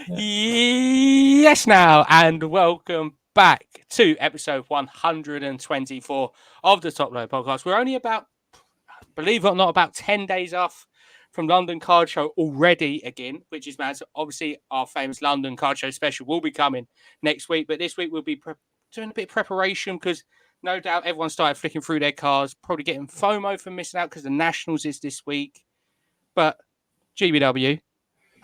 Yes, now, and welcome back to episode 124 of the Top Load podcast. We're only about, believe it or not, about 10 days off from London Card Show already again, which is mad. So obviously, our famous London Card Show special will be coming next week, but this week we'll be doing a bit of preparation because no doubt everyone started flicking through their cards, probably getting FOMO for missing out because the Nationals is this week. But GBW.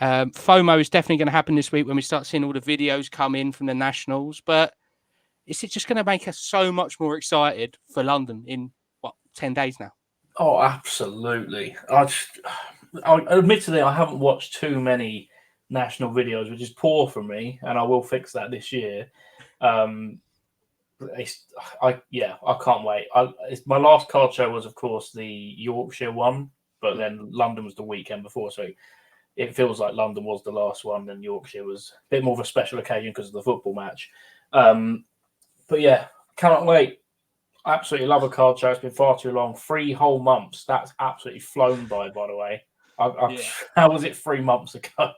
FOMO is definitely going to happen this week when we start seeing all the videos come in from the Nationals. But is it just going to make us so much more excited for London in, 10 days now? Oh, absolutely. Admittedly, I haven't watched too many national videos, which is poor for me, and I will fix that this year. I can't wait. My last card show was, of course, the Yorkshire one, but then London was the weekend before, so it feels like London was the last one, and Yorkshire was a bit more of a special occasion because of the football match. But yeah, cannot wait. Absolutely love a card show. It's been far too long. 3 whole months. That's absolutely flown by the way. How was it 3 months ago?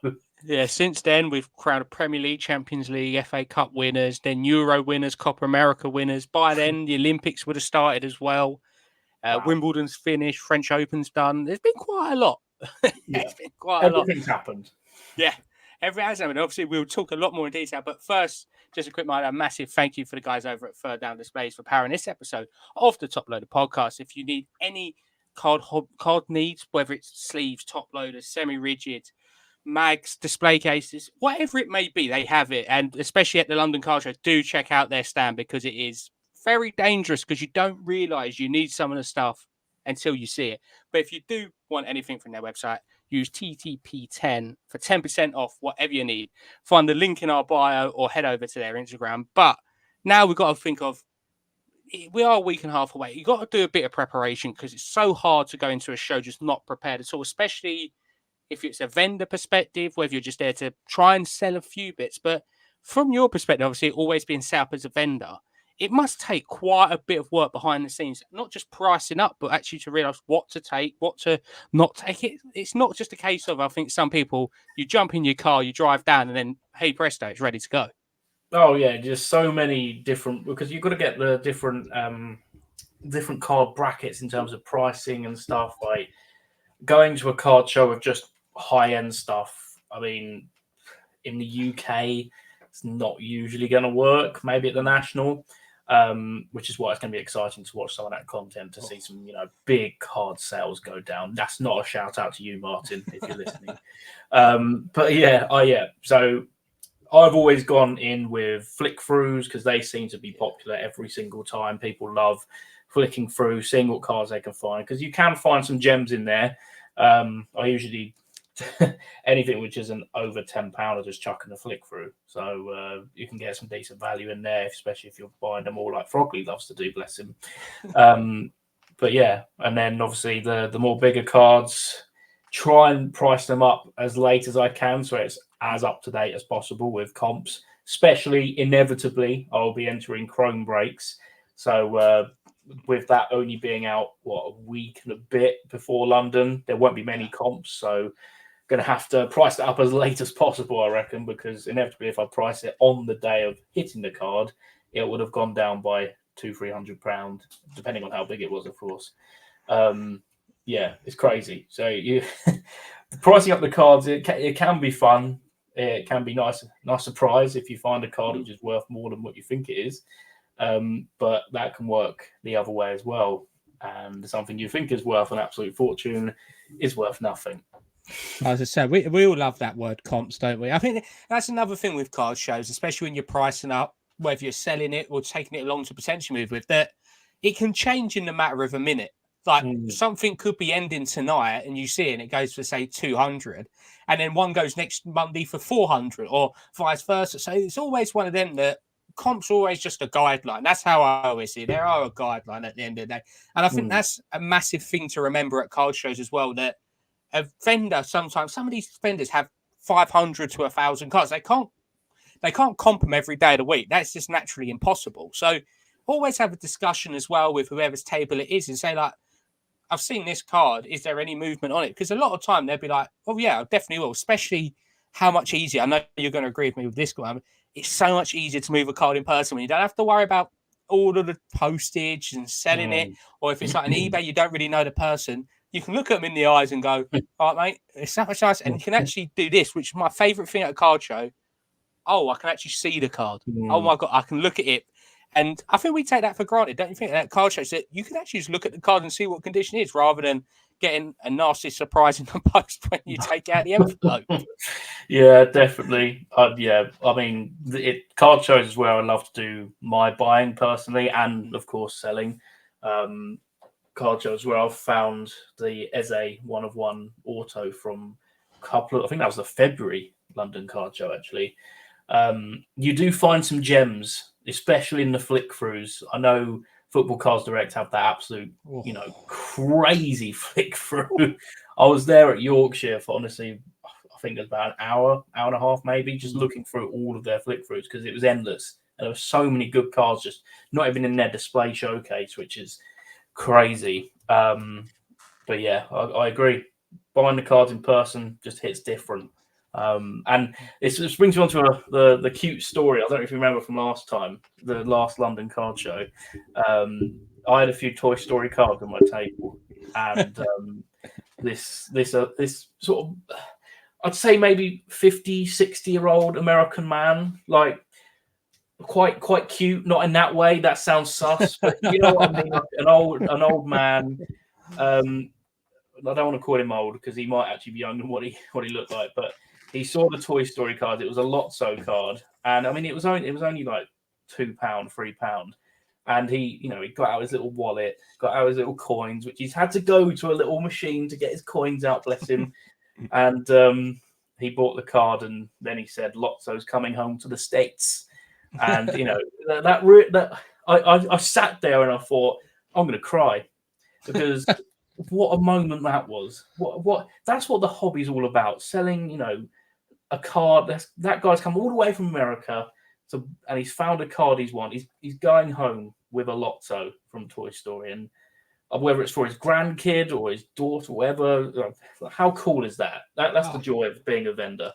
Yeah, since then we've crowned Premier League, Champions League, FA Cup winners, then Euro winners, Copa America winners. By then, the Olympics would have started as well. Wow. Wimbledon's finished, French Open's done. There's been quite a lot. Yeah, been quite a lot. Everything's happened. Yeah, everything has happened. Obviously, we'll talk a lot more in detail. But first, just a quick reminder, a massive thank you for the guys over at Third Down Displays for powering this episode of the Top Loader podcast. If you need any card needs, whether it's sleeves, top loaders, semi-rigid, mags, display cases, whatever it may be, they have it. And especially at the London Card Show, do check out their stand because it is very dangerous because you don't realise you need some of the stuff until you see it. But if you do want anything from their website, use TTP10 for 10% off whatever you need. Find the link in our bio or head over to their Instagram. But now we've got to think of, we are a week and a half away. You've got to do a bit of preparation because it's so hard to go into a show just not prepared at all, especially if it's a vendor perspective, whether you're just there to try and sell a few bits. But from your perspective, obviously, always being set up as a vendor, it must take quite a bit of work behind the scenes, not just pricing up, but actually to realize what to take, what to not take. It's not just a case of, I think some people, you jump in your car, you drive down, and then, hey, presto, it's ready to go. Oh, yeah, just so many different, because you've got to get the different card brackets in terms of pricing and stuff. Like going to a card show with just high-end stuff, I mean, in the UK, it's not usually going to work, maybe at the National. Which is why it's going to be exciting to watch some of that content, to see some, big card sales go down. That's not a shout out to you, Martin, if you're listening. But yeah. So I've always gone in with flick throughs because they seem to be popular every single time. People love flicking through, seeing what cards they can find because you can find some gems in there. I usually anything which isn't over £10, I just chuck in a flick through. So you can get some decent value in there, especially if you're buying them all like Frogley loves to do, bless him. But yeah, and then obviously the more bigger cards, try and price them up as late as I can so it's as up to date as possible with comps. Especially, inevitably, I'll be entering Chrome breaks. So with that only being out, a week and a bit before London, there won't be many comps. So going to have to price that up as late as possible, I reckon, because inevitably if I price it on the day of hitting the card, it would have gone down by £200-300, depending on how big it was, of course. Yeah, it's crazy. So you pricing up the cards, it can be fun. It can be nice surprise if you find a card which is worth more than what you think it is. But that can work the other way as well. And something you think is worth an absolute fortune is worth nothing. As I said, we all love that word comps, don't we? I think that's another thing with card shows, especially when you're pricing up, whether you're selling it or taking it along to potentially move with, that it can change in the matter of a minute. Like something could be ending tonight and you see it and it goes for, say, 200 and then one goes next Monday for 400 or vice versa. So it's always one of them that comps are always just a guideline. That's how I always see it. They are a guideline at the end of the day. And I think that's a massive thing to remember at card shows as well, that a vendor, sometimes some of these vendors have 500 to 1,000 cards. They can't comp them every day of the week. That's just naturally impossible. So always have a discussion as well with whoever's table it is and say, like, I've seen this card. Is there any movement on it? Because a lot of time they'll be like, oh yeah, I definitely will. Especially how much easier. I know you're going to agree with me with this one. It's so much easier to move a card in person when you don't have to worry about all of the postage and selling it. Or if it's like an eBay, you don't really know the person. You can look at them in the eyes and go, all right, mate, it's that much nice. And you can actually do this, which is my favorite thing at a card show. Oh, I can actually see the card. Oh my God, I can look at it. And I think we take that for granted, don't you think? That card shows that you can actually just look at the card and see what condition it is rather than getting a nasty surprise in the post when you take out the envelope. Yeah, definitely. Yeah, I mean, card shows is where I love to do my buying personally, and of course selling. Card shows where I've found the Eze 1 of 1 auto from a couple of, I think that was the February London card show actually. You do find some gems, especially in the flick throughs. I know Football Cards Direct have that absolute, crazy flick through. I was there at Yorkshire for honestly, I think it was about an hour and a half, maybe, just looking through all of their flick throughs because it was endless. And there were so many good cards just not even in their display showcase, which is crazy. But yeah, I agree. Buying the cards in person just hits different. And it brings me on to the cute story. I don't know if you remember from last time, the last London card show. I had a few Toy Story cards on my table, and this sort of, I'd say maybe 50, 60-year-old American man, like quite cute, not in that way. That sounds sus, but you know what I mean. Like an old man. I don't want to call him old because he might actually be younger than what he looked like, but he saw the Toy Story card. It was a Lotso card, and I mean it was only like £2, £3, and he got out his little wallet, got out his little coins, which he's had to go to a little machine to get his coins out. Bless him, and he bought the card, and then he said Lotso's coming home to the States, and I sat there and I thought I'm going to cry because. What a moment that was! What that's what the hobby's all about. Selling, a card. That guy's come all the way from America, and he's found a card he's won. He's going home with a Lotso from Toy Story, and whether it's for his grandkid or his daughter, whatever. How cool is that? That's the joy of being a vendor.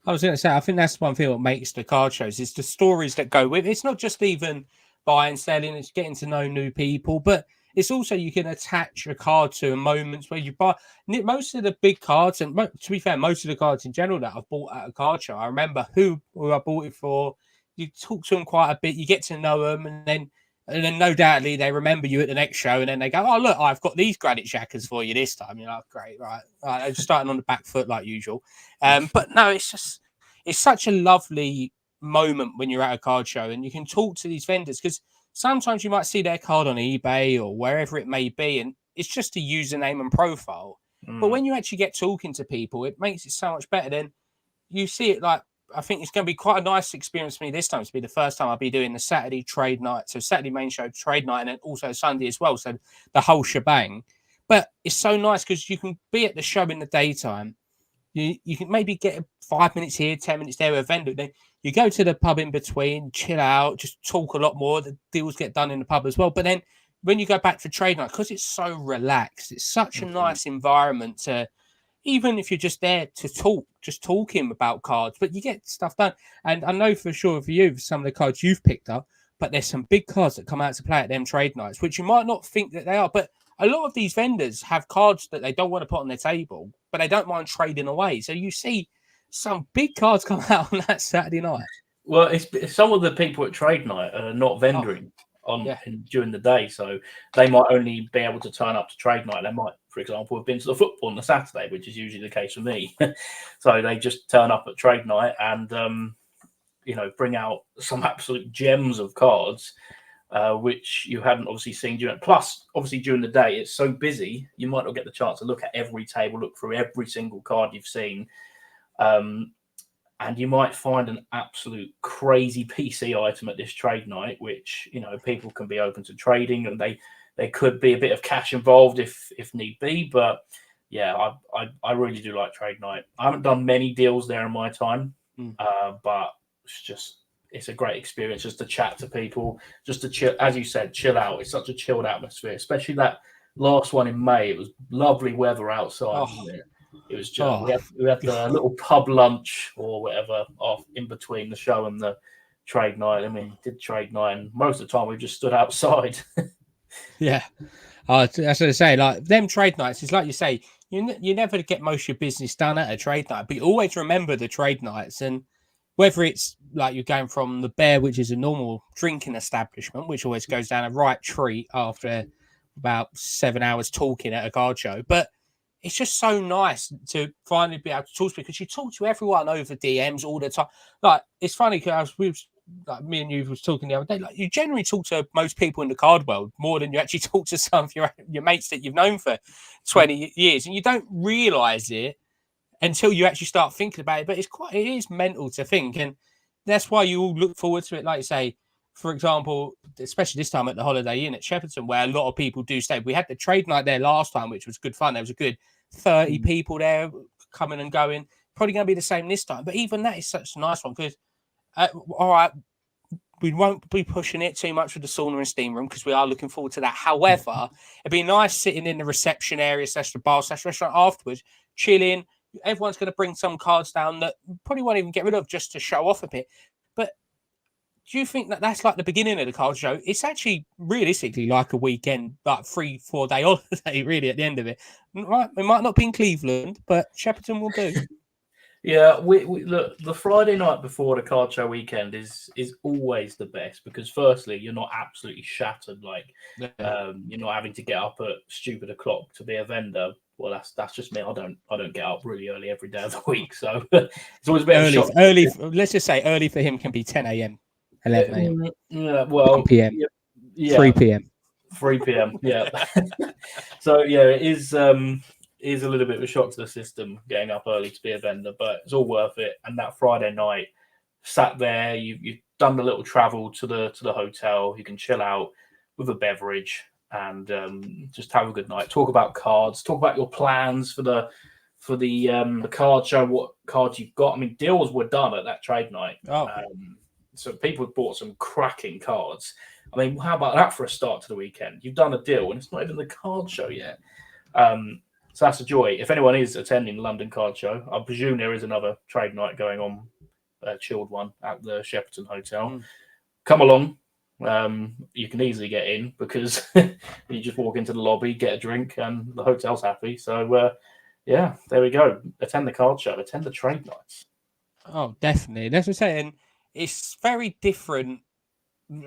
I was going to say, I think that's one thing that makes the card shows is the stories that go with it. It's not just even buying, selling; it's getting to know new people, but it's also you can attach a card to moments where you buy. Most of the big cards, and to be fair, most of the cards in general that I've bought at a card show, I remember who I bought it for. You talk to them quite a bit, you get to know them, and then no doubtly they remember you at the next show, and then they go, "Oh look, I've got these Granite Shackers for you this time." You're like, "Great, right?" I'm starting on the back foot like usual, but no, it's such a lovely moment when you're at a card show and you can talk to these vendors because sometimes you might see their card on eBay or wherever it may be, and it's just a username and profile. But when you actually get talking to people, it makes it so much better. Then you see it like, I think it's going to be quite a nice experience for me this time. It's be the first time I'll be doing the Saturday trade night. So Saturday main show trade night and then also Sunday as well. So the whole shebang. But it's so nice because you can be at the show in the daytime. You can maybe get 5 minutes here, 10 minutes there with a vendor. Then you go to the pub in between, chill out, just talk a lot more. The deals get done in the pub as well. But then when you go back for trade night, because it's so relaxed, it's such a nice environment to, even if you're just there to talk, just talking about cards, but you get stuff done. And I know for sure for you, some of the cards you've picked up, but there's some big cards that come out to play at them trade nights, which you might not think that they are. But a lot of these vendors have cards that they don't want to put on their table, but they don't mind trading away. So you see some big cards come out on that Saturday night. Well, it's some of the people at trade night are not vendoring during the day, so they might only be able to turn up to trade night. They might, for example, have been to the football on the Saturday, which is usually the case for me. So they just turn up at trade night and bring out some absolute gems of cards. Which you hadn't obviously seen during. Plus, obviously during the day, it's so busy, you might not get the chance to look at every table, look through every single card you've seen, and you might find an absolute crazy PC item at this trade night, which people can be open to trading, and there could be a bit of cash involved if need be. But yeah, I really do like trade night. I haven't done many deals there in my time, but it's a great experience just to chat to people, just to chill, as you said, chill out. It's such a chilled atmosphere, especially that last one in May. It was lovely weather outside. Wasn't it? It was just Oh, we had the little pub lunch or whatever off in between the show and the trade night. I mean, did trade night, and most of the time we just stood outside. yeah. That's what I say. Like them trade nights, it's like you say, you never get most of your business done at a trade night, but you always remember the trade nights. And whether it's like you're going from the Bear, which is a normal drinking establishment, which always goes down a right treat after about 7 hours talking at a card show, but it's just so nice to finally be able to talk to, because you talk to everyone over DMs all the time. Like it's funny because like me and you was talking the other day. Like you generally talk to most people in the card world more than you actually talk to some of your mates that you've known for 20 years, and you don't realize it until you actually start thinking about it. But it is mental to think, and that's why you all look forward to it. Like you say, for example, especially this time at the Holiday Inn at Shepperton, where a lot of people do stay. We had the trade night there last time, which was good fun. There was a good 30 people there coming and going. Probably going to be the same this time, but even that is such a nice one because, all right, we won't be pushing it too much with the sauna and steam room because we are looking forward to that. However, it'd be nice sitting in the reception area / the bar / restaurant afterwards, chilling. Everyone's going to bring some cards down that probably won't even get rid of just to show off a bit. But do you think that that's like the beginning of the card show? It's actually realistically like a weekend, like 3-4 day holiday, really, at the end of it. Right? It might not be in Cleveland, but Shepperton will do. Yeah, we look, the Friday night before the card show weekend is always the best because firstly you're not absolutely shattered, like you're not having to get up at stupid o'clock to be a vendor. Well, that's just me. I don't get up really early every day of the week, so it's always a bit early. of a shock. Early. Let's just say early for him can be 10 a.m., 11 a.m., Yeah, well, 1 p.m., yeah, 3 p.m. 3 p.m. Yeah. So yeah, it is a little bit of a shock to the system getting up early to be a vendor, but it's all worth it. And that Friday night, sat there, you've done the little travel to the hotel, you can chill out with a beverage and just have a good night. Talk about cards, talk about your plans for the card show, what cards you've got. I mean, deals were done at that trade night. Oh, So people bought some cracking cards. I mean, how about that for a start to the weekend? You've done a deal and it's not even the card show yet. So that's a joy. If anyone is attending the London Card Show, I presume there is another trade night going on, a chilled one at the Shepperton Hotel. Come along. You can easily get in because you just walk into the lobby, get a drink, and the hotel's happy. So, yeah, there we go. Attend the card show, attend the trade nights. Oh, definitely. That's what I'm saying. It's very different,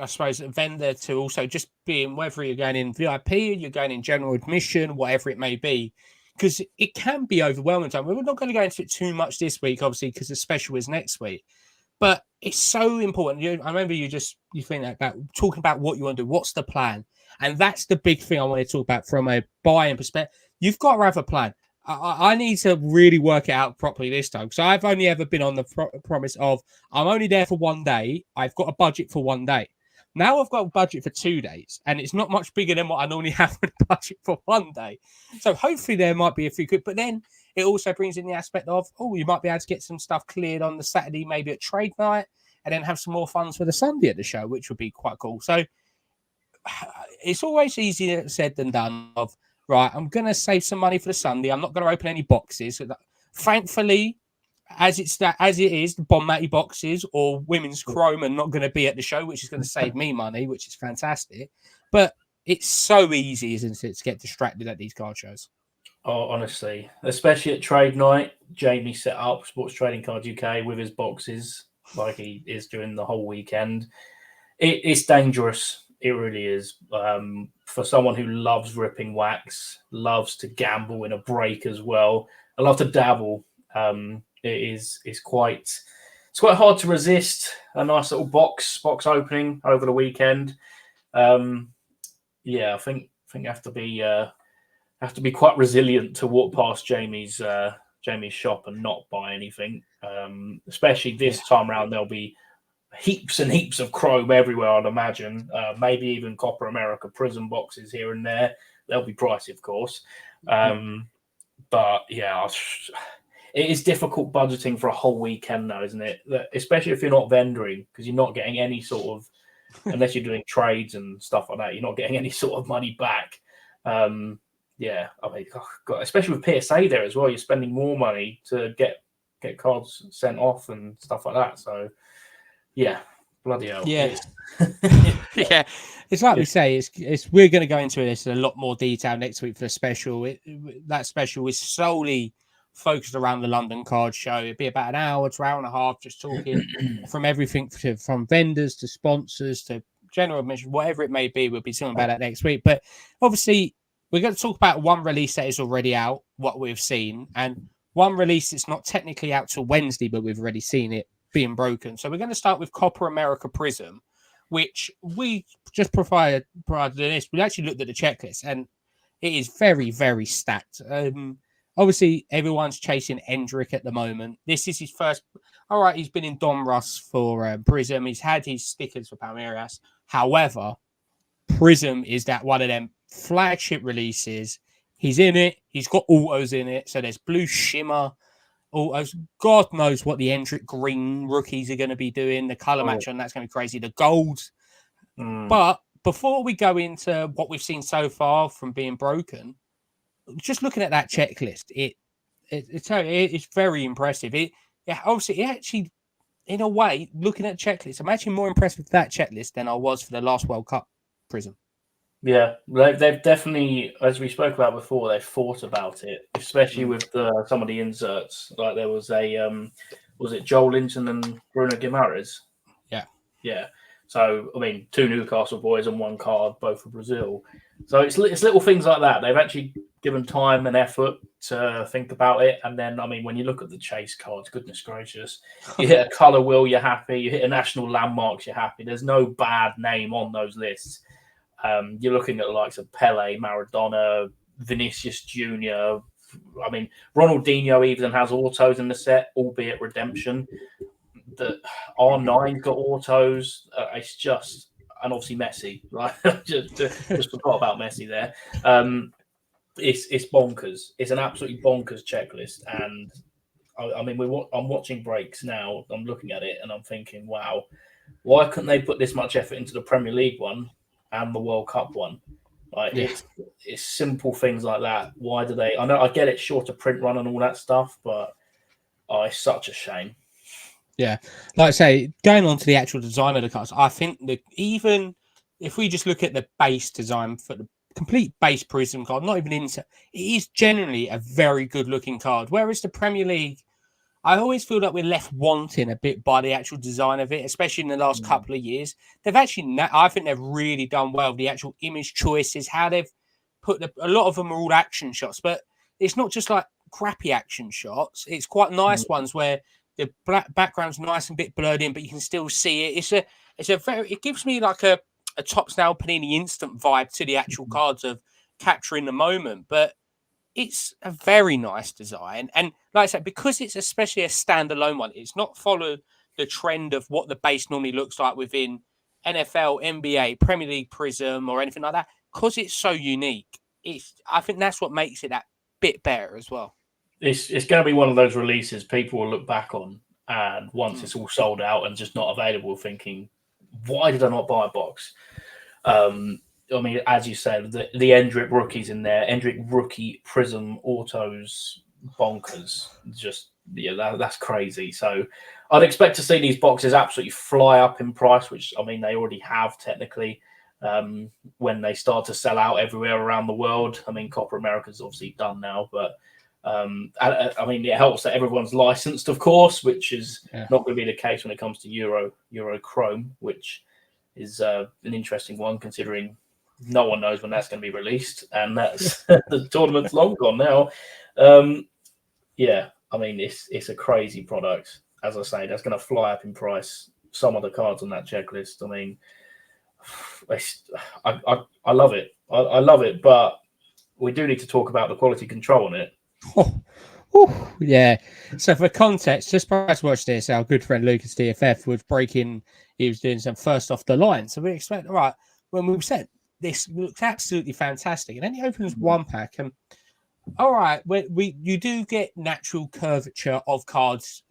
I suppose, a vendor to also just being whether you're going in VIP, you're going in general admission, whatever it may be, because it can be overwhelming. We're not going to go into it too much this week, obviously, because the special is next week. But it's so important. I remember you think about talking about what you want to do. What's the plan? And that's the big thing I want to talk about from a buying perspective. You've got to have a plan. I need to really work it out properly this time because I've only ever been on the promise of I'm only there for 1 day. I've got a budget for 1 day. Now I've got a budget for 2 days, and it's not much bigger than what I normally have with a budget for 1 day. So hopefully there might be a few good, but then it also brings in the aspect of, you might be able to get some stuff cleared on the Saturday, maybe at trade night, and then have some more funds for the Sunday at the show, which would be quite cool. So it's always easier said than done of, right, I'm going to save some money for the Sunday. I'm not going to open any boxes. Thankfully, as it is, the Bon Matty boxes or Women's Chrome are not going to be at the show, which is going to save me money, which is fantastic. But it's so easy, isn't it, to get distracted at these card shows? Oh, honestly, especially at trade night, Jamie set up Sports Trading Cards UK with his boxes like he is doing the whole weekend. It's dangerous. It really is. For someone who loves ripping wax, loves to gamble in a break as well. I love to dabble. It's quite hard to resist a nice little box opening over the weekend. Yeah, I think you have to be quite resilient to walk past Jamie's shop and not buy anything. Especially this time around, there'll be heaps and heaps of chrome everywhere, I'd imagine. Maybe even Copper America Prizm boxes here and there. They'll be pricey, of course. But yeah, it is difficult budgeting for a whole weekend, though, isn't it? Especially if you're not vendoring, because you're not getting any sort of, unless you're doing trades and stuff like that, you're not getting any sort of money back. Yeah, I mean, oh God, especially with PSA there as well, you're spending more money to get cards sent off and stuff like that. So yeah, bloody hell, Yeah. it's Yeah, it's like we say. It's we're going to go into this in a lot more detail next week for the special. That special is solely focused around the London Card Show. It'd be about an hour to hour and a half, just talking from everything from vendors to sponsors to general admission, whatever it may be. We'll be talking about that next week. But obviously, we're going to talk about one release that is already out, what we've seen, and one release that's not technically out till Wednesday, but we've already seen it being broken. So we're going to start with Copper America Prizm, which we just provided this. We actually looked at the checklist and it is very, very stacked. Obviously, everyone's chasing Endrick at the moment. This is his first. All right, he's been in Donruss for Prizm. He's had his stickers for Palmeiras. However, Prizm is that one of them flagship releases. He's in it. He's got autos in it. So there's blue shimmer. Autos. God knows what the Endrick green rookies are going to be doing. The color match on that's going to be crazy. The golds. But before we go into what we've seen so far from being broken, just looking at that checklist, it's very impressive. Obviously, it actually, in a way, looking at checklist, I'm actually more impressed with that checklist than I was for the last World Cup Prizm. Yeah, they've definitely, as we spoke about before, they've thought about it, especially with some of the inserts. Like there was was it Joel Linton and Bruno Guimaraes? Yeah. So I mean, 2 Newcastle boys and 1 card, both for Brazil. So it's little things like that. They've actually given time and effort to think about it. And then, I mean, when you look at the chase cards, goodness gracious, you hit a colour wheel, you're happy. You hit a national landmarks, you're happy. There's no bad name on those lists. You're looking at the likes of Pele, Maradona, Vinicius Junior. I mean, Ronaldinho even has autos in the set, albeit redemption. The R9's got autos. It's just, and obviously Messi. Right, just forgot about Messi there. It's bonkers. It's an absolutely bonkers checklist, and I mean, I'm watching breaks now. I'm looking at it, and I'm thinking, wow, why couldn't they put this much effort into the Premier League one and the World Cup one? Like it's simple things like that. Why do they? I know I get it, shorter print run and all that stuff, but it's such a shame. Yeah, like I say, going on to the actual design of the cards, I think that even if we just look at the base design for the complete base Prizm card, not even insert, it is generally a very good looking card. Whereas the Premier League, I always feel like we're left wanting a bit by the actual design of it, especially in the last couple of years. They've actually, I think they've really done well. The actual image choices, how they've put a lot of them are all action shots, but it's not just like crappy action shots. It's quite nice ones where the black background's nice and a bit blurred in, but you can still see it. It gives me like a Topps Now Panini Instant vibe to the actual cards of capturing the moment, but it's a very nice design. And like I said, because it's especially a standalone one, it's not followed the trend of what the base normally looks like within NFL, NBA, Premier League Prizm or anything like that. Because it's so unique, I think that's what makes it that bit better as well. It's going to be one of those releases people will look back on, and once it's all sold out and just not available, thinking, why did I not buy a box? I mean, as you said, the Endrick rookies in there, Endrick rookie Prizm autos, bonkers. Just that's crazy. So I'd expect to see these boxes absolutely fly up in price, which I mean they already have technically. When they start to sell out everywhere around the world. I mean, Copper America's obviously done now, but I mean, it helps that everyone's licensed, of course, which is not going to be the case when it comes to Euro Chrome, which is an interesting one considering no one knows when that's going to be released, and that's the tournament's long gone now. Yeah, I mean, it's a crazy product. As I say, that's going to fly up in price. Some of the cards on that checklist, I mean, I love it. I love it, but we do need to talk about the quality control on it. Yeah. So for context, just prior to watch this, our good friend Lucas DFF was breaking. He was doing some first off the line. So we expect, all right, when we said this looks absolutely fantastic, and then he opens one pack, and all right, you do get natural curvature of cards,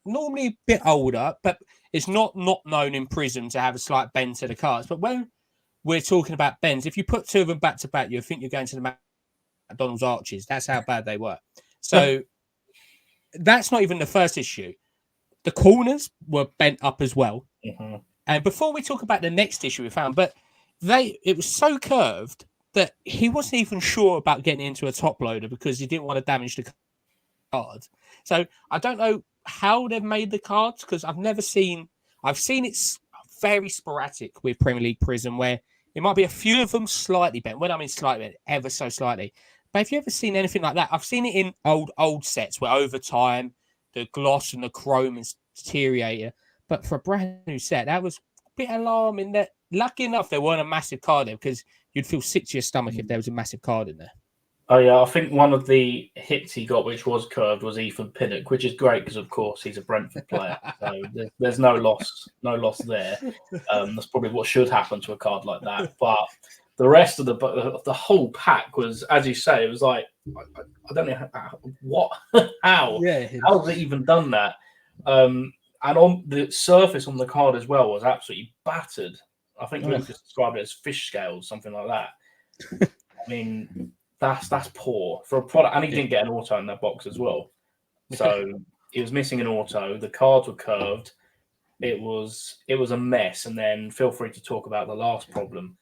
normally a bit older, but it's not known in Prizm to have a slight bend to the cards. But when we're talking about bends, if you put 2 of them back to back, you think you're going to the McDonald's arches. That's how bad they were. So that's not even the first issue. The corners were bent up as well. Mm-hmm. And before we talk about the next issue we found, but it was so curved that he wasn't even sure about getting into a top loader because he didn't want to damage the card. So I don't know how they've made the cards because I've seen it's very sporadic with Premier League Prizm where it might be a few of them slightly bent. When I mean slightly bent, ever so slightly. But have you ever seen anything like that? I've seen it in old sets where over time the gloss and the chrome is deteriorated. But for a brand new set, that was a bit alarming. That lucky enough there weren't a massive card there because you'd feel sick to your stomach if there was a massive card in there. Oh yeah, I think one of the hits he got, which was curved, was Ethan Pinnock, which is great because, of course, he's a Brentford player. So there's no loss there. That's probably what should happen to a card like that. But the rest of the whole pack was, as you say, it was like I don't know what, how has it even done that? And on the surface on the card as well was absolutely battered. I think Lucas described it as fish scales, something like that. I mean. That's poor for a product, and he didn't get an auto in that box as well. So he was missing an auto. The cards were curved. It was a mess. And then feel free to talk about the last problem.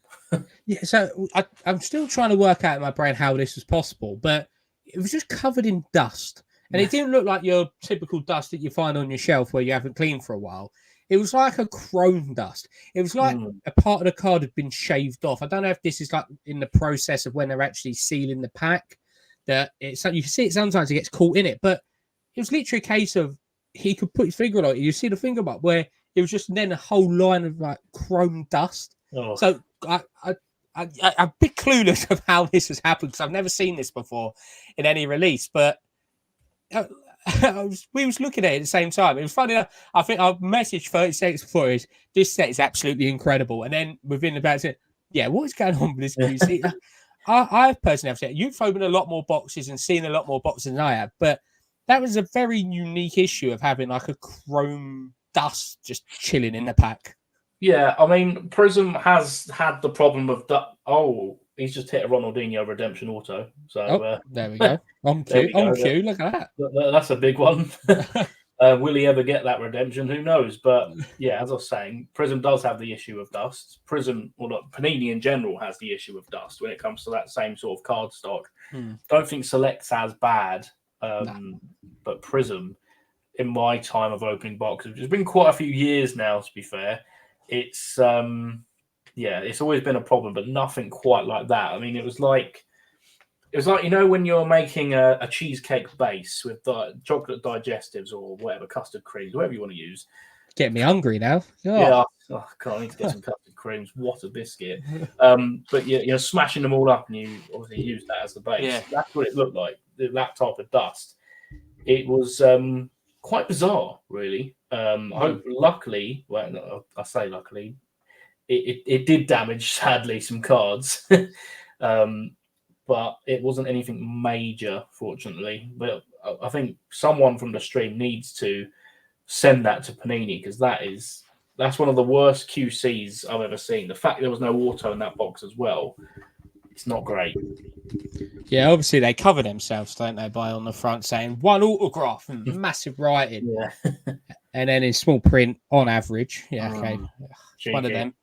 Yeah, so I'm still trying to work out in my brain how this was possible, but it was just covered in dust, and it didn't look like your typical dust that you find on your shelf where you haven't cleaned for a while. It was like a chrome dust. It was like a part of the card had been shaved off. I don't know if this is like in the process of when they're actually sealing the pack. That it's you can see it sometimes it gets caught in it, but it was literally a case of he could put his finger on it. You see the finger mark where it was just then a whole line of like chrome dust. Oh. So I'm a bit clueless of how this has happened because I've never seen this before in any release, but. We was looking at it at the same time. It was funny enough. I think our message 30 seconds before is this set is absolutely incredible. And then within about it, what is going on with this QC? I personally have said you've opened a lot more boxes and seen a lot more boxes than I have, but that was a very unique issue of having like a chrome dust just chilling in the pack. Yeah, I mean, Prizm has had the problem of that. Oh, he's just hit a Ronaldinho redemption auto. So there we go. On cue. Look at that. That's a big one. Will he ever get that redemption? Who knows? But yeah, as I was saying, Prizm does have the issue of dust. Panini in general has the issue of dust when it comes to that same sort of card stock. Don't think Select's as bad, but Prizm, in my time of opening boxes, which has been quite a few years now, to be fair, it's it's always been a problem, but nothing quite like that. I mean, it was like when you're making a cheesecake base with chocolate digestives or whatever, custard creams, whatever you want to use. Get me hungry now. Yeah, God, I need to get some custard creams. What a biscuit! But you're smashing them all up, and you obviously use that as the base. Yeah. That's what it looked like. That type of dust. It was quite bizarre, really. Luckily, I say luckily. It did damage, sadly, some cards, but it wasn't anything major, fortunately. But I think someone from the stream needs to send that to Panini because that's one of the worst QCs I've ever seen. The fact there was no auto in that box as well, it's not great. Yeah, obviously they cover themselves, don't they, by on the front saying one autograph and massive writing, and then in small print on average. Yeah, okay, one of them.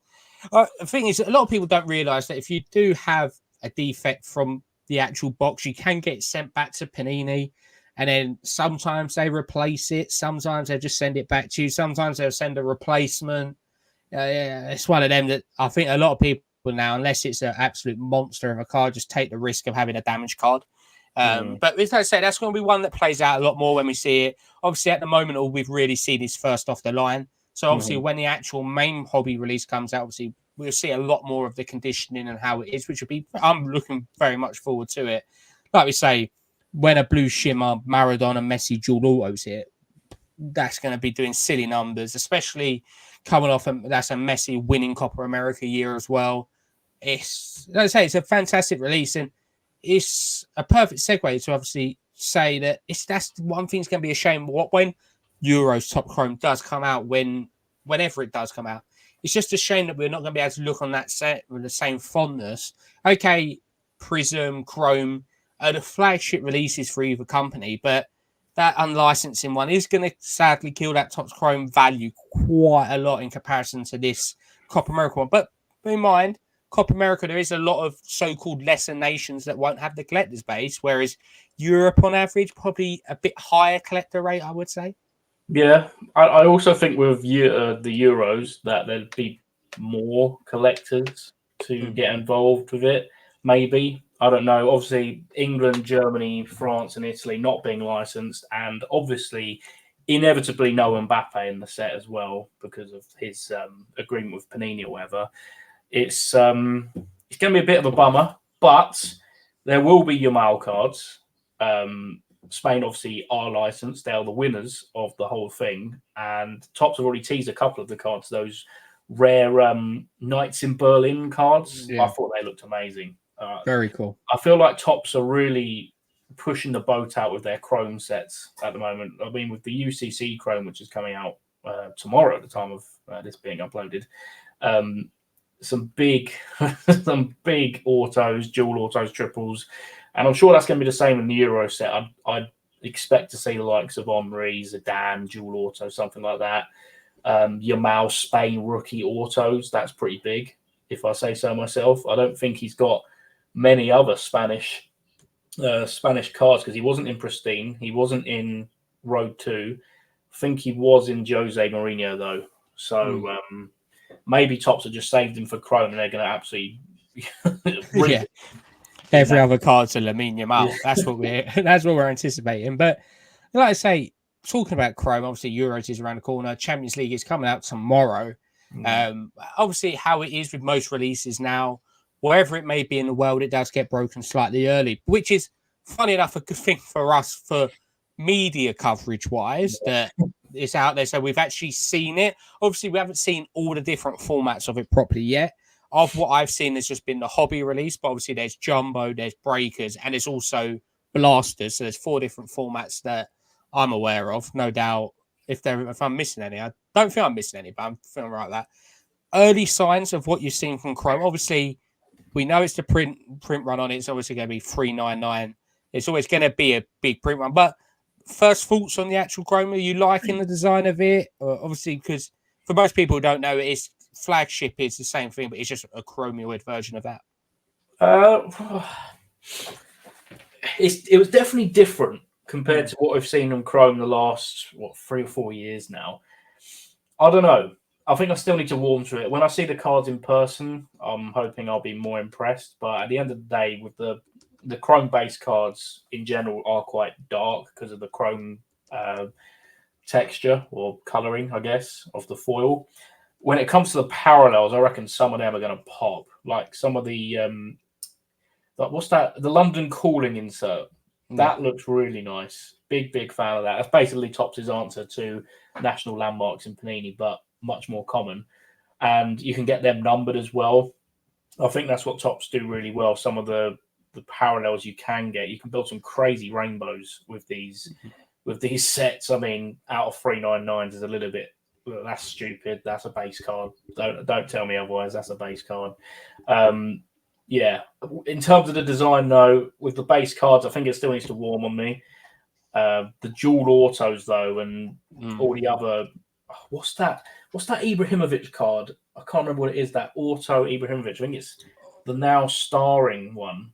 The thing is, a lot of people don't realise that if you do have a defect from the actual box, you can get it sent back to Panini, and then sometimes they replace it. Sometimes they just send it back to you. Sometimes they'll send a replacement. It's one of them that I think a lot of people now, unless it's an absolute monster of a card, just take the risk of having a damaged card. But as I say, that's going to be one that plays out a lot more when we see it. Obviously, at the moment, all we've really seen is first off the line. So obviously, when the actual main hobby release comes out, obviously we'll see a lot more of the conditioning and how it is, which will be. I'm looking very much forward to it. Like we say, when a blue shimmer Maradona Messi dual autos hit, that's going to be doing silly numbers, especially coming off. That's a Messi winning Copa America year as well. It's, like I say, it's a fantastic release, and it's a perfect segue to obviously say that that's one thing's going to be a shame. When Euro's Top Chrome does come out, whenever it does come out, it's just a shame that we're not going to be able to look on that set with the same fondness. Okay, Prizm, Chrome, the flagship releases for either company, but that unlicensing one is going to sadly kill that Topps Chrome value quite a lot in comparison to this Copa America one. But bear in mind, Copa America, there is a lot of so-called lesser nations that won't have the collector's base, whereas Europe, on average, probably a bit higher collector rate, I would say. Yeah, I also think with the Euros that there'd be more collectors to get involved with it. Maybe, I don't know. Obviously, England, Germany, France, and Italy not being licensed, and obviously, inevitably, no Mbappe in the set as well because of his agreement with Panini or whatever. It's going to be a bit of a bummer, but there will be Yamal cards. Spain obviously are licensed; they are the winners of the whole thing. And Topps have already teased a couple of the cards, those rare Knights in Berlin cards. Yeah. I thought they looked amazing. Very cool. I feel like Topps are really pushing the boat out with their Chrome sets at the moment. I mean, with the UCC Chrome, which is coming out tomorrow at the time of this being uploaded. Some big, some big autos, dual autos, triples, and I'm sure that's going to be the same in the Euro set. I'd expect to see the likes of Henry, Zidane, dual auto, something like that. Yamal Spain rookie autos, that's pretty big, if I say so myself. I don't think he's got many other Spanish cards because he wasn't in Pristine, he wasn't in Road 2. I think he was in Jose Mourinho though. So maybe Topps have just saved him for Chrome and they're going to absolutely Every other card's a Lamine Yamal. Yeah. That's what we're anticipating. But like I say, talking about Chrome, obviously Euros is around the corner. Champions League is coming out tomorrow. Obviously, how it is with most releases now, wherever it may be in the world, it does get broken slightly early, which is funny enough a good thing for us for media coverage wise that it's out there. So we've actually seen it. Obviously, we haven't seen all the different formats of it properly yet. Of what I've seen, there's just been the hobby release, but obviously there's jumbo, there's breakers, and there's also blasters. So there's 4 different formats that I'm aware of. No doubt, if I'm missing any, I don't think I'm missing any, but I'm feeling right that. Early signs of what you've seen from Chrome. Obviously, we know it's the print run on it. It's obviously going to be 399. It's always going to be a big print run. But first thoughts on the actual Chrome? Are you liking the design of it? Obviously, because for most people who don't know, it's flagship is the same thing, but it's just a chromoid version of that. It was definitely different compared to what we've seen on Chrome the last 3 or 4 years now. I don't know. I think I still need to warm to it. When I see the cards in person, I'm hoping I'll be more impressed. But at the end of the day, with the Chrome-based cards in general are quite dark because of the Chrome texture or coloring, I guess, of the foil. When it comes to the parallels, I reckon some of them are going to pop. Like some of the what's that? The London Calling insert. That looks really nice. Big fan of that. That's basically Topps' answer to National Landmarks in Panini, but much more common. And you can get them numbered as well. I think that's what Topps do really well. Some of the parallels you can get. You can build some crazy rainbows with these sets. I mean, out of 399s is a little bit. That's stupid. That's a base card. Don't tell me otherwise. That's a base card. Yeah. In terms of the design, though, with the base cards, I think it still needs to warm on me. The dual autos, though, and all the other. What's that Ibrahimovic card? I can't remember what it is. That auto Ibrahimovic. I think it's the now starring one.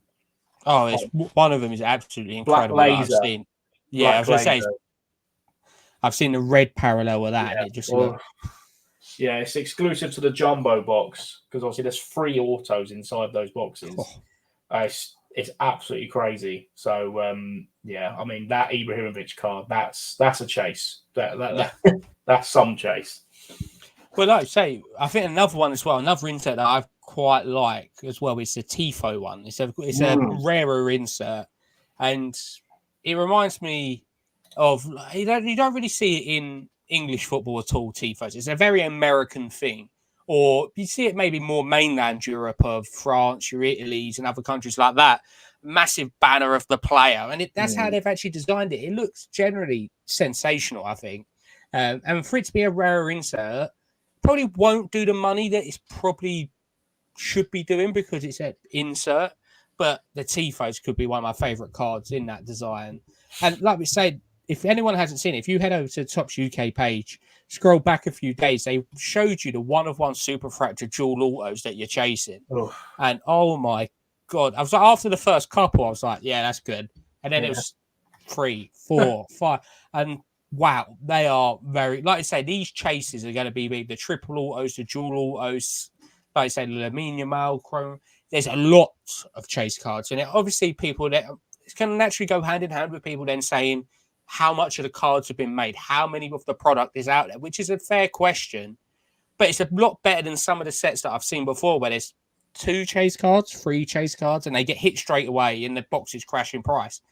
Oh, it's one of them is absolutely incredible. Black laser. I've seen. Yeah, I was going to say. I've seen the red parallel of that. Yeah, and it just yeah, it's exclusive to the jumbo box because obviously there's 3 autos inside those boxes. It's absolutely crazy. So yeah, I mean that Ibrahimovic card, that's a chase. That's some chase. Well, like I say, I think another one as well, another insert that I quite like as well is the Tifo one. It's a rarer insert, and it reminds me of you don't really see it in English football at all. Tifos, it's a very American thing, or you see it maybe more mainland Europe of France, your Italy's, and other countries like that. Massive banner of the player, and that's how they've actually designed it. It looks generally sensational, I think, and for it to be a rarer insert, probably won't do the money that it probably should be doing because it's an insert. but the Tifos could be one of my favourite cards in that design. And like we said, if anyone hasn't seen it, if you head over to the Topps UK page, scroll back a few days, they showed you the 1-of-1 Super Fracture dual autos that you're chasing. Oh. And oh my God, I was like, after the first couple, I was like, yeah, that's good. And then it was 3, 4, 5. And wow, they are very, like I say, these chases are going to be the triple autos, the dual autos, like I say, the aluminium mail, chrome. There's a lot of chase cards. And obviously, people that it's going to naturally go hand in hand with people then saying how much of the cards have been made, how many of the product is out there, which is a fair question. But it's a lot better than some of the sets that I've seen before where there's 2 chase cards, 3 chase cards, and they get hit straight away and the boxes crash in price.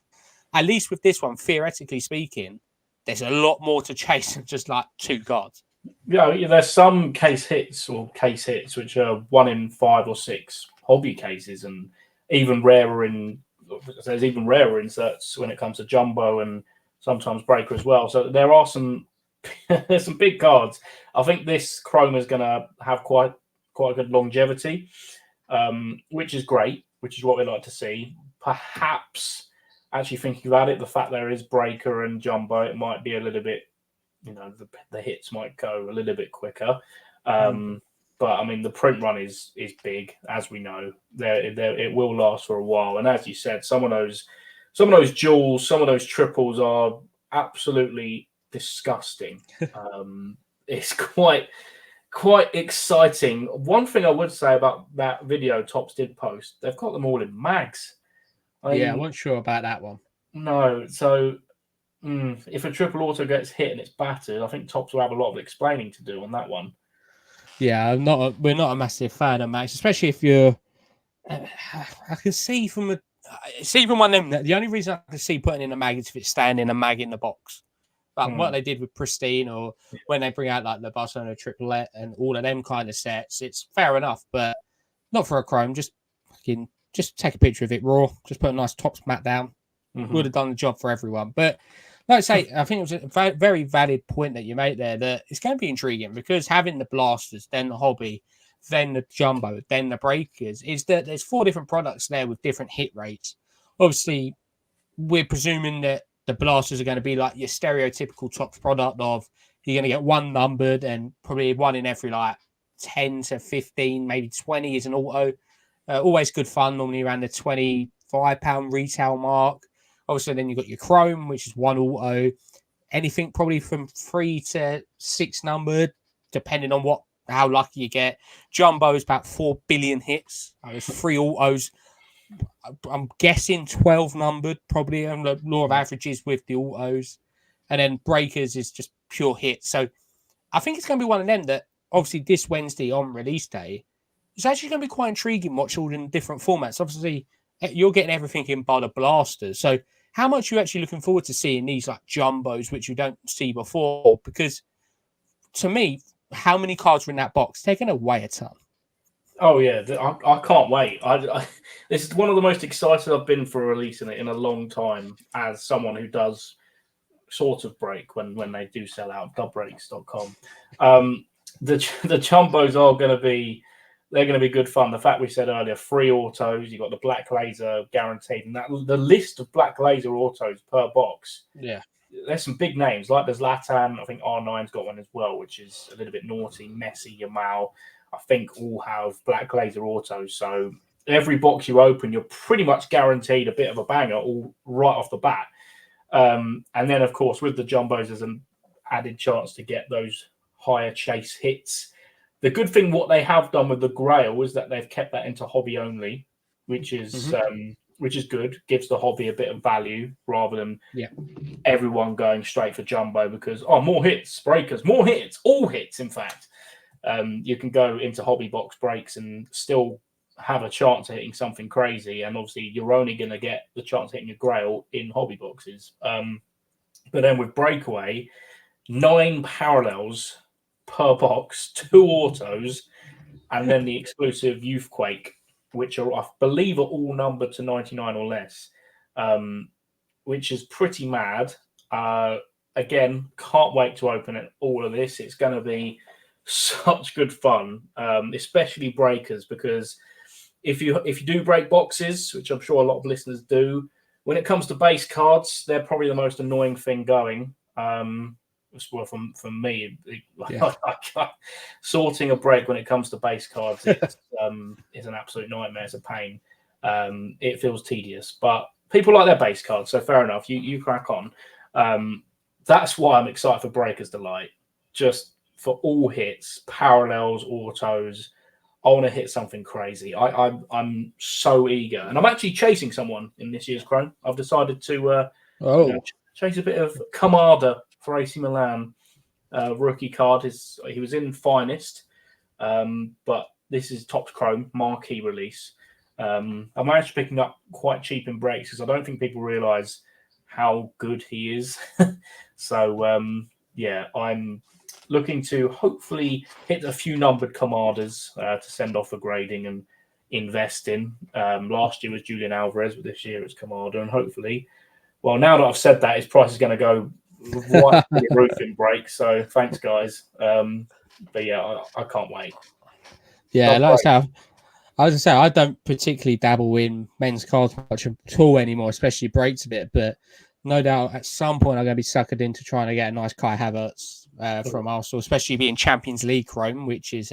At least with this one, theoretically speaking, there's a lot more to chase than just like 2 cards. Yeah, there's some case hits which are 1 in 5 or 6 hobby cases, and even rarer there's even rarer inserts when it comes to jumbo and sometimes breaker as well. So there are there's some big cards. I think this chrome is going to have quite a good longevity, which is great, which is what we like to see. Perhaps, actually thinking about it, the fact there is breaker and jumbo, it might be a little bit, the hits might go a little bit quicker. But I mean, the print run is big, as we know. It will last for a while, and as you said, some of those jewels, some of those triples are absolutely disgusting. It's quite exciting. One thing I would say about that video Topps did post, they've got them all in mags. I wasn't sure about that one. No, so if a triple auto gets hit and it's battered, I think Topps will have a lot of explaining to do on that one. Yeah, we're not a massive fan of mags, especially if you're. I can see from one of them. The only reason I can see putting in a mag is if it's staying in a mag in the box. Like what they did with Pristine, or when they bring out like the Barcelona triplet and all of them kind of sets, it's fair enough, but not for a chrome. Just take a picture of it raw. Just put a nice Topps mat down. Would have done the job for everyone. But like I say, I think it was a very valid point that you made there, that it's going to be intriguing because having the blasters, then the hobby, then the jumbo, then the breakers, is that there's 4 different products there with different hit rates. Obviously, we're presuming that the blasters are going to be like your stereotypical Topps product of you're going to get 1 numbered and probably 1 in every like 10 to 15, maybe 20 is an auto. Always good fun, normally around the £25 retail mark. Obviously, then you've got your chrome, which is 1 auto. Anything probably from 3 to 6 numbered, depending on how lucky you get. Jumbo is about 4 billion hits. There's 3 autos. I'm guessing 12 numbered, probably on the law of averages with the autos. And then breakers is just pure hits. So I think it's going to be one of them that obviously this Wednesday on release day, it's actually going to be quite intriguing watch all in different formats. Obviously, you're getting everything in by the blasters. So how much are you actually looking forward to seeing these like jumbos, which you don't see before? Because to me, how many cards are in that box? They're going to weigh a ton. Oh yeah, I can't wait. This is one of the most excited I've been for releasing it in a long time, as someone who does sort of break when they do sell out, dubbreaks.com. The jumbos are going to be good fun. The fact we said earlier, 3 autos, you've got the black laser guaranteed, and that the list of black laser autos per box. Yeah, there's some big names, like there's Latan. I think R9's got one as well, which is a little bit naughty. Messi, Yamal, I think all have black laser autos. So every box you open, you're pretty much guaranteed a bit of a banger all right off the bat. And then, of course, with the jumbos, there's an added chance to get those higher chase hits. The good thing, what they have done with the Grail, is that they've kept that into hobby only, which is good. Gives the hobby a bit of value rather than everyone going straight for jumbo because more hits, breakers, more hits, all hits. In fact, you can go into hobby box breaks and still have a chance of hitting something crazy, and obviously you're only going to get the chance of hitting your Grail in hobby boxes. But then with breakaway, 9 parallels per box, 2 autos, and then the exclusive Youthquake, which are, I believe, are all numbered to 99 or less, which is pretty mad. Again, can't wait to open it. All of this, it's going to be such good fun, especially breakers, because if you do break boxes, which I'm sure a lot of listeners do, when it comes to base cards, they're probably the most annoying thing going. Well, from me, Yeah. sorting a break when it comes to base cards, it's an absolute nightmare. It's a pain. It feels tedious, but people like their base cards, so fair enough. You crack on. That's why I'm excited for Breakers Delight. Just for all hits, parallels, autos. I want to hit something crazy. I'm so eager, and I'm actually chasing someone in this year's Chrome. I've decided to chase a bit of Kamada for AC Milan. Rookie card. He was in Finest, but this is Topps Chrome marquee release. I managed to picking up quite cheap in breaks because I don't think people realise how good he is. So I'm looking to hopefully hit a few numbered Kamadas to send off for grading and invest in. Last year was Julian Alvarez, but this year it's Kamada, and hopefully, well, now that I've said that, his price is going to go right through the roof in breaks. So thanks, guys. But yeah, I can't wait. Yeah, like I say, I was going to say, I don't particularly dabble in men's cards much at all anymore, especially breaks a bit. But no doubt at some point I'm going to be suckered into trying to get a nice Kai Havertz from Arsenal, especially being Champions League Chrome, which is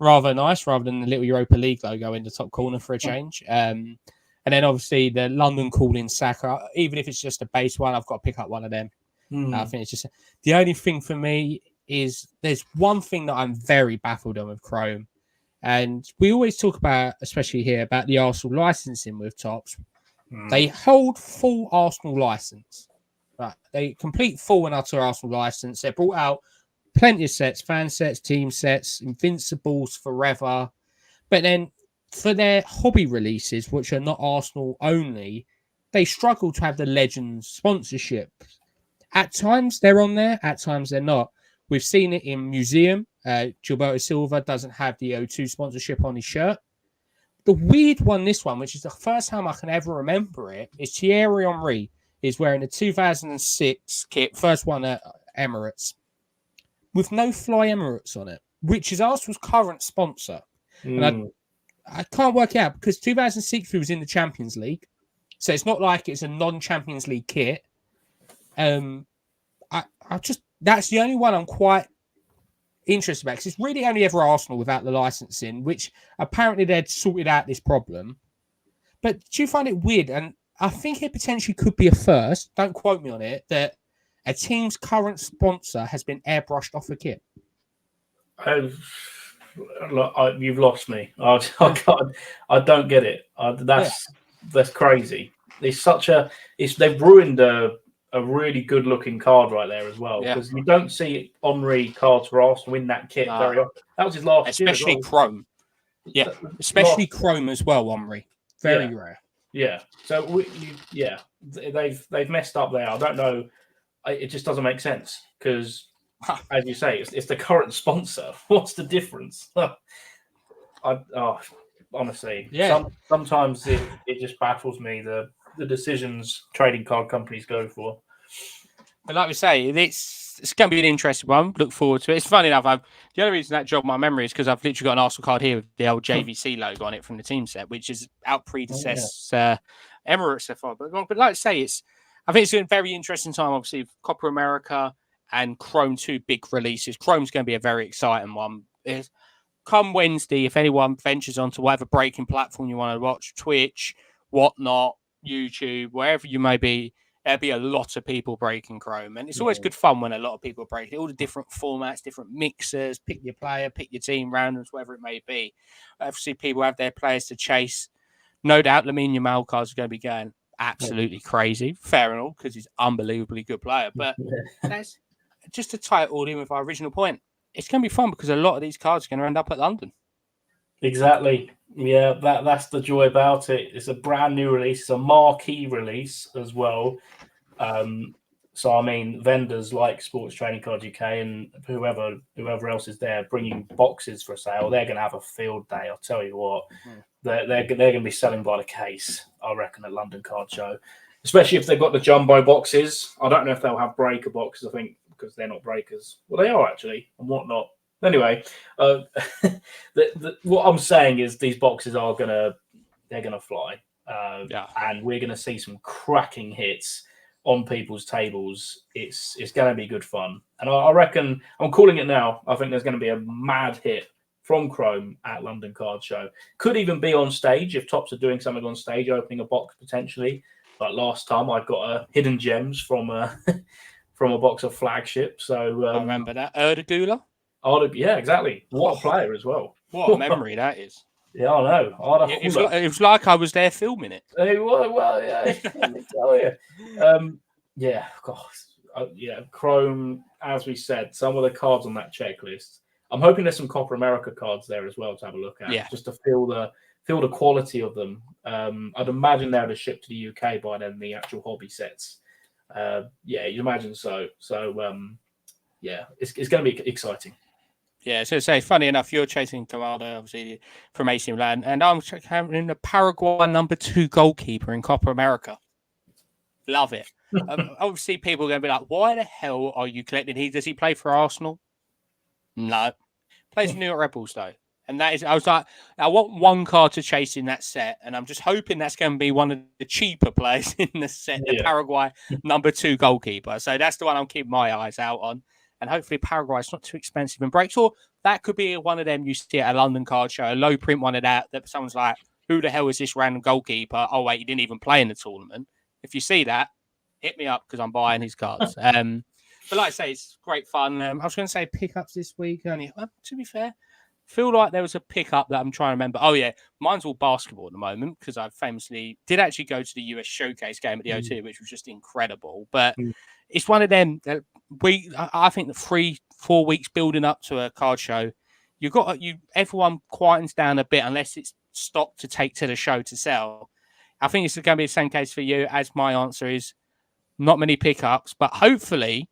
rather nice, rather than the little Europa League logo in the top corner for a change. And then obviously the London calling Saka, even if it's just a base one, I've got to pick up one of them. I think it's just the only thing for me is there's one thing that I'm very baffled on with Chrome. And we always talk about, especially here, about the Arsenal licensing with Topps. They hold full Arsenal license. Right? They complete full and utter Arsenal license. They brought out plenty of sets, fan sets, team sets, Invincibles forever. But then for their hobby releases, which are not Arsenal only, they struggle to have the Legends sponsorship. At times they're on there, at times they're not. We've seen it in Museum. Gilberto Silva doesn't have the O2 sponsorship on his shirt. The weird one, this one, which is the first time I can ever remember it, is Thierry Henry is wearing the 2006 kit, first one at Emirates, with no Fly Emirates on it, which is Arsenal's current sponsor. And I can't work it out because 2006 we was in the Champions League, so it's not like it's a non-Champions League kit. That's the only one I'm quite interested about because it's really only ever Arsenal without the licensing, which apparently they'd sorted out this problem. But do you find it weird? And I think it potentially could be a first, don't quote me on it, that a team's current sponsor has been airbrushed off a kit. You've lost me. I don't get it. That's crazy. They've ruined a really good looking card right there as well, because you don't see Henry cards for Arsenal in that kit very often. That was his last year, especially Chrome. Yeah, especially Chrome as well, Henry. Very rare. Yeah. So they've messed up there. I don't know. It just doesn't make sense because, as you say, it's the current sponsor. What's the difference? Honestly, sometimes it just baffles me the decisions trading card companies go for. But like we say, it's going to be an interesting one. Look forward to it. It's funny enough. The only reason that jogged my memory is because I've literally got an Arsenal card here with the old JVC logo on it from the team set, which is out predecessed Emirates so far. But like I say, I think it's a very interesting time. Obviously, Copa America and Chrome, 2 big releases. Chrome's going to be a very exciting one. Come Wednesday, if anyone ventures onto whatever breaking platform you want to watch, Twitch, whatnot, YouTube, wherever you may be, there'll be a lot of people breaking Chrome. And it's always good fun when a lot of people break it. All the different formats, different mixers, pick your player, pick your team, randoms, whatever it may be. Obviously, people have their players to chase. No doubt Lamine Yamal cards are going to be going absolutely crazy. Fair enough, because he's an unbelievably good player. But that's just to tie it all in with our original point. It's going to be fun because a lot of these cards are going to end up at London. Exactly. Yeah, that's the joy about it. It's a brand new release. It's a marquee release as well. So, I mean, vendors like Sports Trading Cards UK and whoever else is there bringing boxes for sale, they're going to have a field day. I'll tell you what. They're going to be selling by the case, I reckon, at London Card Show. Especially if they've got the jumbo boxes. I don't know if they'll have breaker boxes, I think, because they're not breakers. Well, they are, actually, and whatnot. Anyway, what I'm saying is these boxes are they're gonna fly, Yeah. and we're gonna see some cracking hits on people's tables. It's gonna be good fun, and I reckon I'm calling it now. I think there's gonna be a mad hit from Chrome at London Card Show. Could even be on stage if Tops are doing something on stage, opening a box potentially. Like last time, I got a hidden gems from from a box of flagship. So I remember that. Erdegula? yeah, exactly. What a player as well. What a memory that is. Yeah, I know. It was like I was there filming it. Well, yeah, let me tell you. Yeah, gosh. Yeah, Chrome, as we said, some of the cards on that checklist. I'm hoping there's some Copper America cards there as well to have a look at, just to feel the quality of them. I'd imagine they'd have shipped to the UK by then, the actual hobby sets. Yeah, you imagine so. So, yeah, it's going to be exciting. Yeah, so say, funny enough, you're chasing Kamada, obviously, from AC Milan, and I'm having the Paraguay #2 goalkeeper in Copa America. Love it. Obviously, people are going to be like, why the hell are you collecting? Does he play for Arsenal? No. Plays for New York Red Bulls, though. And that is, I was like, I want one card to chase in that set, and I'm just hoping that's going to be one of the cheaper players in the set, the Paraguay #2 goalkeeper. So that's the one I'm keeping my eyes out on. And hopefully Paraguay is not too expensive and breaks. Or that could be one of them you see at a London Card Show, a low print one of that someone's like, who the hell is this random goalkeeper? Oh, wait, he didn't even play in the tournament. If you see that, hit me up because I'm buying his cards. But like I say, it's great fun. I was going to say pickups this week. Only, to be fair, feel like there was a pickup that I'm trying to remember. Oh, yeah. Mine's all basketball at the moment because I famously did actually go to the US Showcase game at the O2, which was just incredible. But it's one of them that I think the 3-4 weeks building up to a card show, everyone quietens down a bit unless it's stock to take to the show to sell. I think it's going to be the same case for you as my answer is not many pickups, but hopefully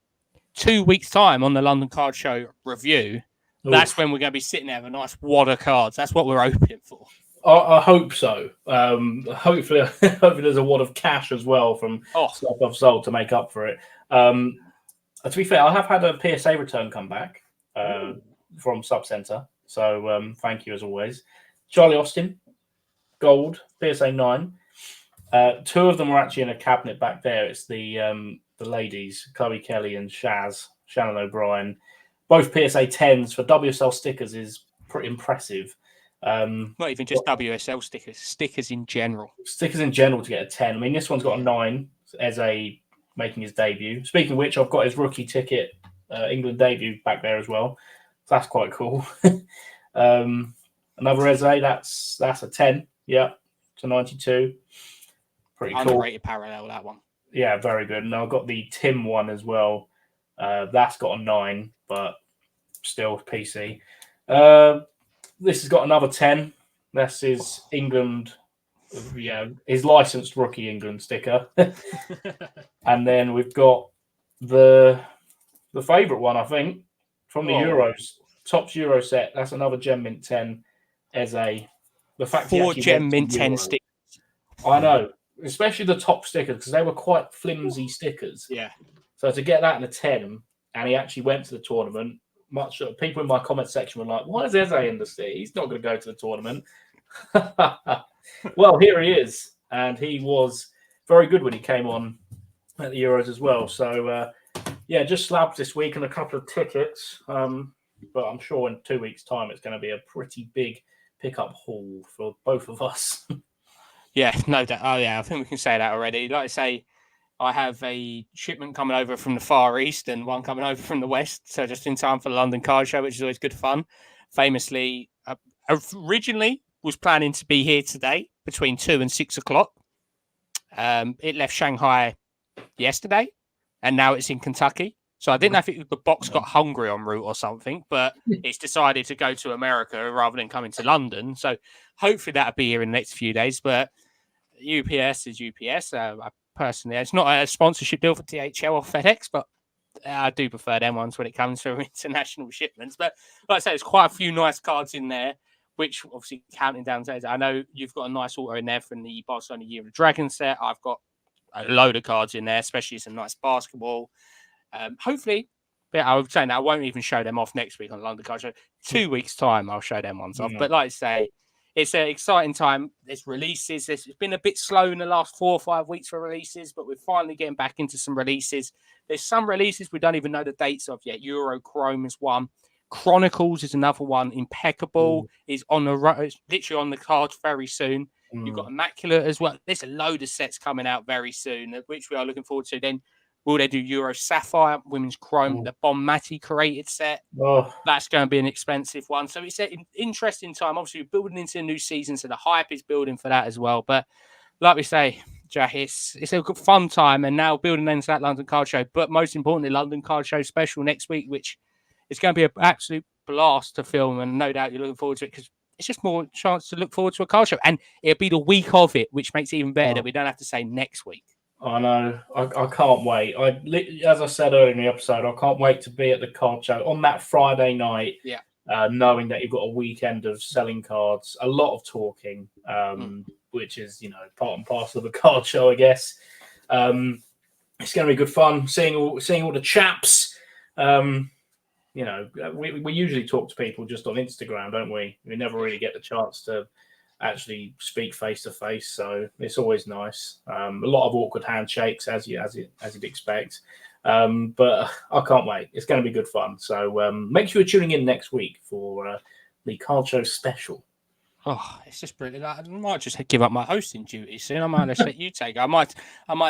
2 weeks' time on the London Card Show review, that's when we're going to be sitting there with a nice wad of cards. That's what we're hoping for. I hope so. Hopefully there's a wad of cash as well from stuff I've sold to make up for it. To be fair, I have had a PSA return come back from Subcenter. So thank you as always. Charlie Austin, gold, PSA 9. 2 of them were actually in a cabinet back there. It's the ladies, Chloe Kelly and Shannon O'Brien. Both PSA 10s for WSL stickers is pretty impressive. Not even just WSL stickers in general. Stickers in general to get a 10. I mean, this one's got a 9 as making his debut. Speaking of which, I've got his rookie ticket, England debut back there as well. So that's quite cool. Another Eze, that's a 10. Yeah, to 92. Pretty cool. Underrated parallel, that one. Yeah, very good. And I've got the Tim one as well. That's got a 9, but still PC. This has got another 10. That's his England, his licensed rookie England sticker. And then we've got the favourite one, I think, from the Euros. Topps Euro set. That's another Gem Mint 10 as the fact 4 Gem Mint 10 stickers. I know. Especially the top stickers, because they were quite flimsy stickers. Yeah. So to get that in a 10, and he actually went to the tournament, people in my comment section were like, why is Eze in the stick? He's not going to go to the tournament. Well, here he is. And he was very good when he came on at the Euros as well. So, just slabs this week and a couple of tickets. But I'm sure in 2 weeks' time, it's going to be a pretty big pickup haul for both of us. Yeah, no doubt. Oh, yeah, I think we can say that already. Like I say, I have a shipment coming over from the Far East and one coming over from the West. So just in time for the London Card Show, which is always good fun. Famously, originally was planning to be here today between 2 and 6 o'clock. It left Shanghai yesterday and now it's in Kentucky. So I didn't know if the box got hungry en route or something, but it's decided to go to America rather than coming to London. So hopefully that'll be here in the next few days. But UPS is UPS. Personally, it's not a sponsorship deal for DHL or FedEx, but I do prefer them ones when it comes to international shipments. But like I say, there's quite a few nice cards in there, which obviously counting down to, I know you've got a nice auto in there from the Barcelona Year of the Dragon set. I've got a load of cards in there, especially some nice basketball. Hopefully, But I was saying that I won't even show them off next week on London Card Show. 2 weeks' time, I'll show them ones off. Yeah. But like I say, it's an exciting time. There's releases. It's been a bit slow in the last 4 or 5 weeks for releases, but we're finally getting back into some releases. There's some releases we don't even know the dates of yet. Eurochrome is one. Chronicles is another one. Impeccable is on the it's literally on the cards very soon. You've got Immaculate as well. There's a load of sets coming out very soon, which we are looking forward to. Then will they do Euro Sapphire, Women's Chrome, the Bon Mati created set? Oh. That's going to be an expensive one. So it's an interesting time. Obviously, we're building into a new season, so the hype is building for that as well. But like we say, Jack, it's a good fun time, and now building into that London Card Show. But most importantly, London Card Show special next week, which is going to be an absolute blast to film, and no doubt you're looking forward to it because it's just more chance to look forward to a card show, and it'll be the week of it, which makes it even better that we don't have to say next week. I know. I can't wait. As I said earlier in the episode, I can't wait to be at the card show on that Friday night. Yeah. Knowing that you've got a weekend of selling cards, a lot of talking, which is part and parcel of a card show, I guess. It's going to be good fun seeing all the chaps. We usually talk to people just on Instagram, don't we? We never really get the chance to actually speak face to face, so it's always nice. A lot of awkward handshakes, as you'd expect, but I can't wait. It's going to be good fun. So make sure you're tuning in next week for the card show special. Oh, it's just brilliant. I might just give up my hosting duties soon. I might just let you take it. I might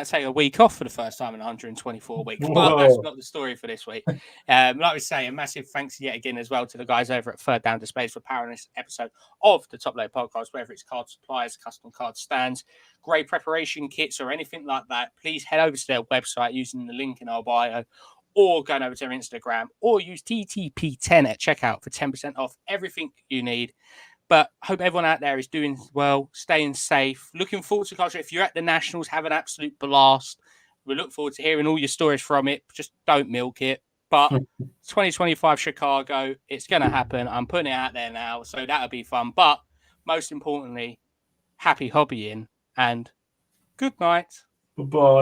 take a week off for the first time in 124 weeks. But that's not the story for this week. Like we say, a massive thanks yet again as well to the guys over at Third Down Displays for powering this episode of the Top Load Podcast, whether it's card supplies, custom card stands, grey preparation kits, or anything like that. Please head over to their website using the link in our bio, or going over to their Instagram, or use TTP10 at checkout for 10% off everything you need. But hope everyone out there is doing well, staying safe. Looking forward to culture. If you're at the Nationals, have an absolute blast. We look forward to hearing all your stories from it. Just don't milk it. But 2025 Chicago, it's going to happen. I'm putting it out there now, so that'll be fun. But most importantly, happy hobbying and good night. Bye-bye.